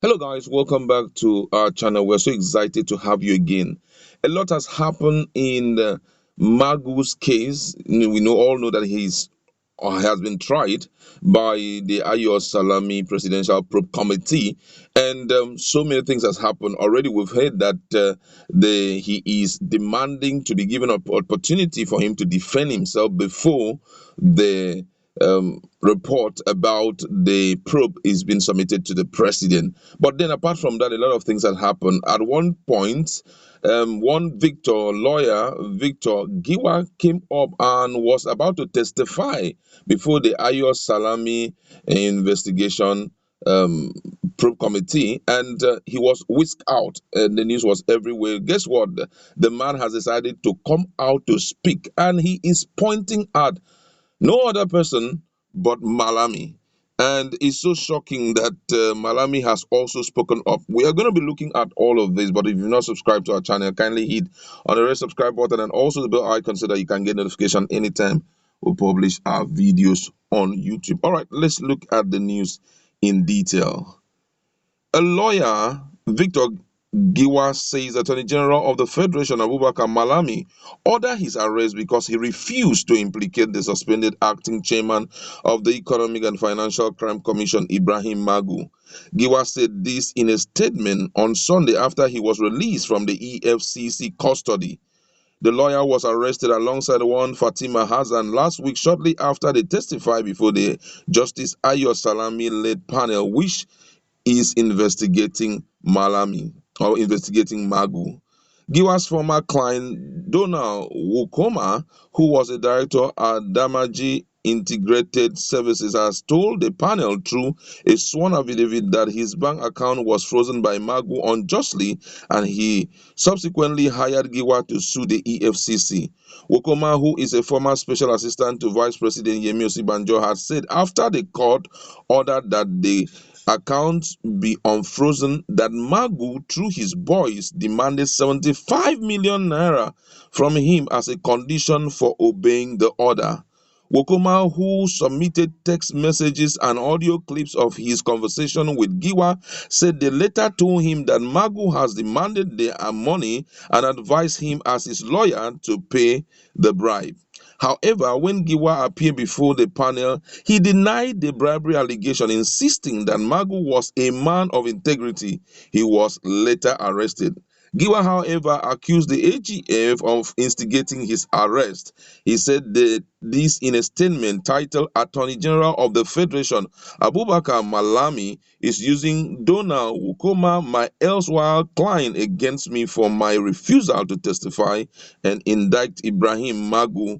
Hello, guys. Welcome back to our channel. We're so excited to have you again. A lot has happened in Magu's case. All know that he's or has been tried by the Ayo Salami Presidential Probe Committee, and so many things has happened already. We've heard that he is demanding to be given an opportunity for him to defend himself before the report about the probe is being submitted to the president. But then, apart from that, a lot of things had happened. At one point, one lawyer Victor Giwa, came up and was about to testify before the Ayo Salami investigation um, probe committee, and he was whisked out, and the news was everywhere. Guess what? The man has decided to come out to speak, and he is pointing at no other person but Malami. And it's so shocking that Malami has also spoken up. We are going to be looking at all of this, but if you've not subscribed to our channel, kindly hit on the red subscribe button and also the bell icon so that you can get notification anytime we publish our videos on YouTube. All right, let's look at the news in detail. A lawyer, Victor Giwa, says Attorney General of the Federation, Abubakar Malami, ordered his arrest because he refused to implicate the suspended acting chairman of the Economic and Financial Crime Commission, Ibrahim Magu. Giwa said this in a statement on Sunday after he was released from the EFCC custody. The lawyer was arrested alongside one Fatima Hassan last week, shortly after they testified before the Justice Ayo Salami led panel, which is investigating Malami or investigating Magu. Giwa's former client, Donald Wukoma, who was a director at Damaji Integrated Services, has told the panel through a sworn affidavit that his bank account was frozen by Magu unjustly, and he subsequently hired Giwa to sue the EFCC. Wukoma, who is a former special assistant to Vice President Yemi Osibanjo, has said after the court ordered that the accounts be unfrozen that Magu, through his boys, demanded 75 million naira from him as a condition for obeying the order. Wokoma, who submitted text messages and audio clips of his conversation with Giwa, said they later told him that Magu has demanded their money and advised him as his lawyer to pay the bribe. However, when Giwa appeared before the panel, he denied the bribery allegation, insisting that Magu was a man of integrity. He was later arrested. Giwa, however, accused the AGF of instigating his arrest. He said this in a statement titled Attorney General of the Federation, Abubakar Malami, is using Donald Wukoma, my elsewhere client, against me for my refusal to testify and indict Ibrahim Magu,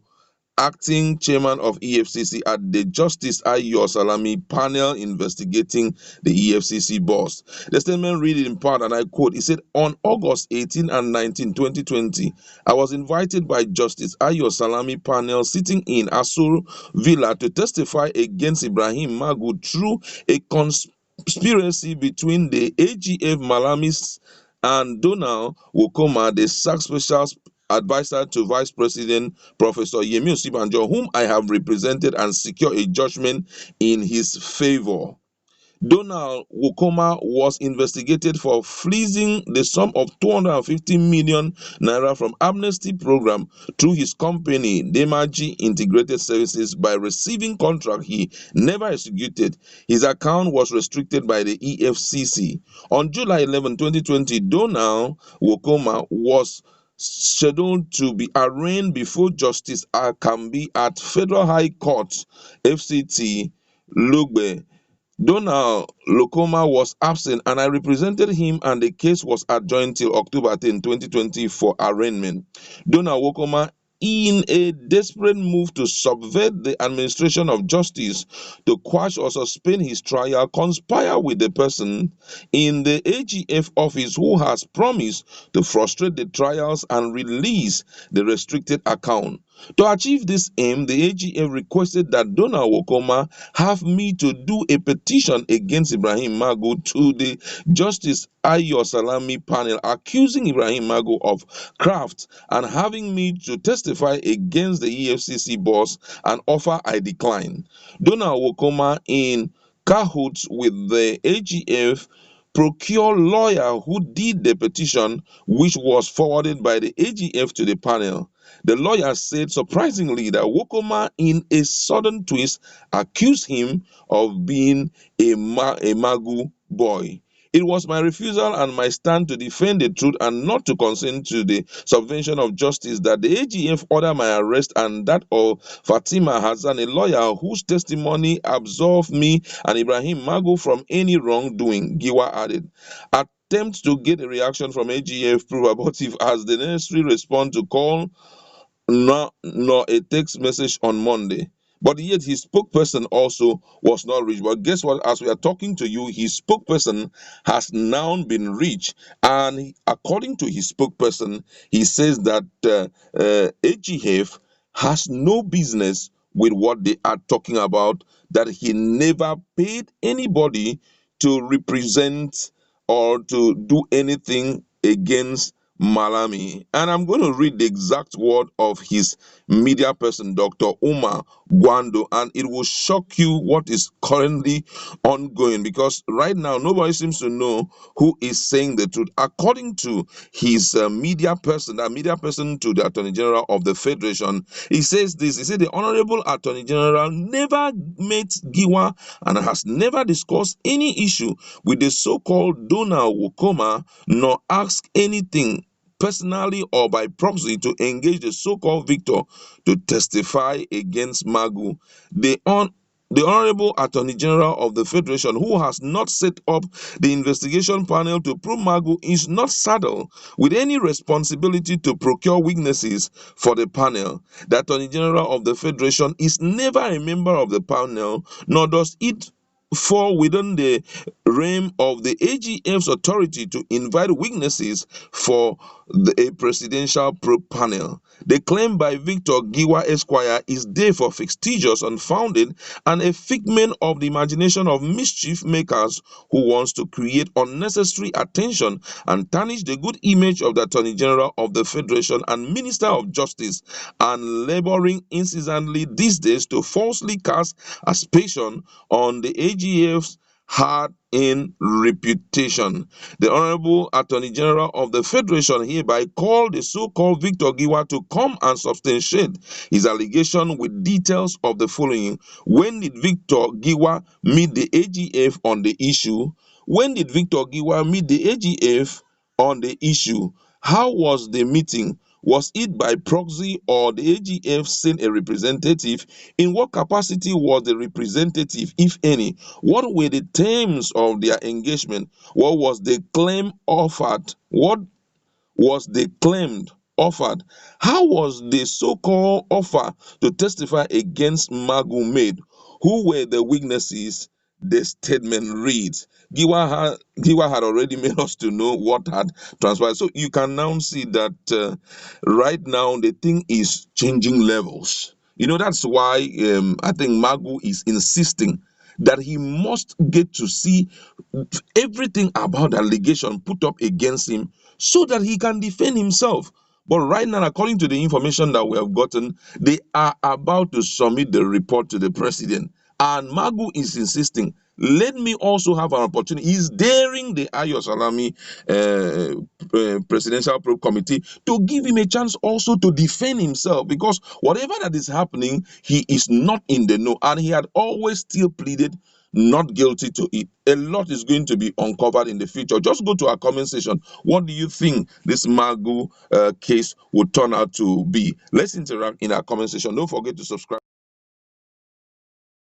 acting chairman of EFCC, at the Justice Ayo Salami panel investigating the EFCC boss. The statement read in part, and I quote, he said, on August 18 and 19, 2020, I was invited by Justice Ayo Salami panel sitting in Asur Villa to testify against Ibrahim Magu through a conspiracy between the AGF Malamis and Donald Wokoma, the SAC special advisor to Vice President Professor Yemi Osibanjo, whom I have represented and secured a judgment in his favor. Donald Wokoma was investigated for fleecing the sum of 250 million naira from Amnesty program through his company Demaji Integrated Services by receiving contract he never executed. His account was restricted by the EFCC. On July 11, 2020, Donald Wokoma was scheduled to be arraigned before Justice Akambi at Federal High Court, FCT, Lugbe. Donald Lokoma was absent and I represented him, and the case was adjourned till October 10, 2020 for arraignment. Donald Wokoma, in a desperate move to subvert the administration of justice, to quash or suspend his trial, conspire with the person in the AGF office who has promised to frustrate the trials and release the restricted account. To achieve this aim, the AGF requested that Donald Wokoma have me to do a petition against Ibrahim Magu to the Justice Ayo Salami panel, accusing Ibrahim Magu of craft and having me to testify against the EFCC boss, an offer I declined. Donald Wokoma, in cahoots with the AGF, procure lawyer who did the petition, which was forwarded by the AGF to the panel. The lawyer said surprisingly that Wokoma, in a sudden twist, accused him of being a Magu boy. It was my refusal and my stand to defend the truth and not to consent to the subvention of justice that the AGF ordered my arrest and that of Fatima Hassan, a lawyer whose testimony absolved me and Ibrahim Magu from any wrongdoing, Giwa added. Attempts to get a reaction from AGF prove abortive as the necessary response to call nor a text message on Monday. But yet his spokesperson also was not reached. But guess what? As we are talking to you, his spokesperson has now been reached. And according to his spokesperson, he says that AGF has no business with what they are talking about, that he never paid anybody to represent or to do anything against Malami. And I'm going to read the exact word of his media person, Dr. Umar Gwando, and it will shock you what is currently ongoing, because right now nobody seems to know who is saying the truth. According to his media person, that media person to the Attorney General of the Federation, he says this. He said the Honorable Attorney General never met Giwa and has never discussed any issue with the so-called donor Wokoma, nor asked anything personally or by proxy to engage the so-called victor to testify against Magu. The Honorable Attorney General of the Federation, who has not set up the investigation panel to prove Magu, is not saddled with any responsibility to procure witnesses for the panel. The Attorney General of the Federation is never a member of the panel, nor does it fall within the realm of the AGF's authority to invite witnesses for a presidential probe panel. The claim by Victor Giwa Esquire is therefore fictitious, unfounded, and a figment of the imagination of mischief makers who wants to create unnecessary attention and tarnish the good image of the Attorney General of the Federation and Minister of Justice, and laboring incessantly these days to falsely cast aspersion on the AGF's hard in reputation. The Honorable Attorney General of the Federation hereby called the so-called Victor Giwa to come and substantiate his allegation with details of the following. When did Victor Giwa meet the AGF on the issue? When did Victor Giwa meet the AGF on the issue? How was the meeting? Was it by proxy or the AGF sent a representative? In what capacity was the representative, if any? What were the terms of their engagement? What was the claim offered? What was the claimed offered? How was the so-called offer to testify against Magu made? Who were the witnesses? The statement reads. Giwa had already made us to know what had transpired. So you can now see that right now the thing is changing levels. You know, that's why I think Magu is insisting that he must get to see everything about the allegation put up against him so that he can defend himself. But right now, according to the information that we have gotten, they are about to submit the report to the president. And Magu is insisting, let me also have an opportunity. He's daring the AGF Malami Presidential Probe Committee to give him a chance also to defend himself, because whatever that is happening, he is not in the know. And he had always still pleaded not guilty to it. A lot is going to be uncovered in the future. Just go to our comment section. What do you think this Magu case would turn out to be? Let's interact in our comment section. Don't forget to subscribe.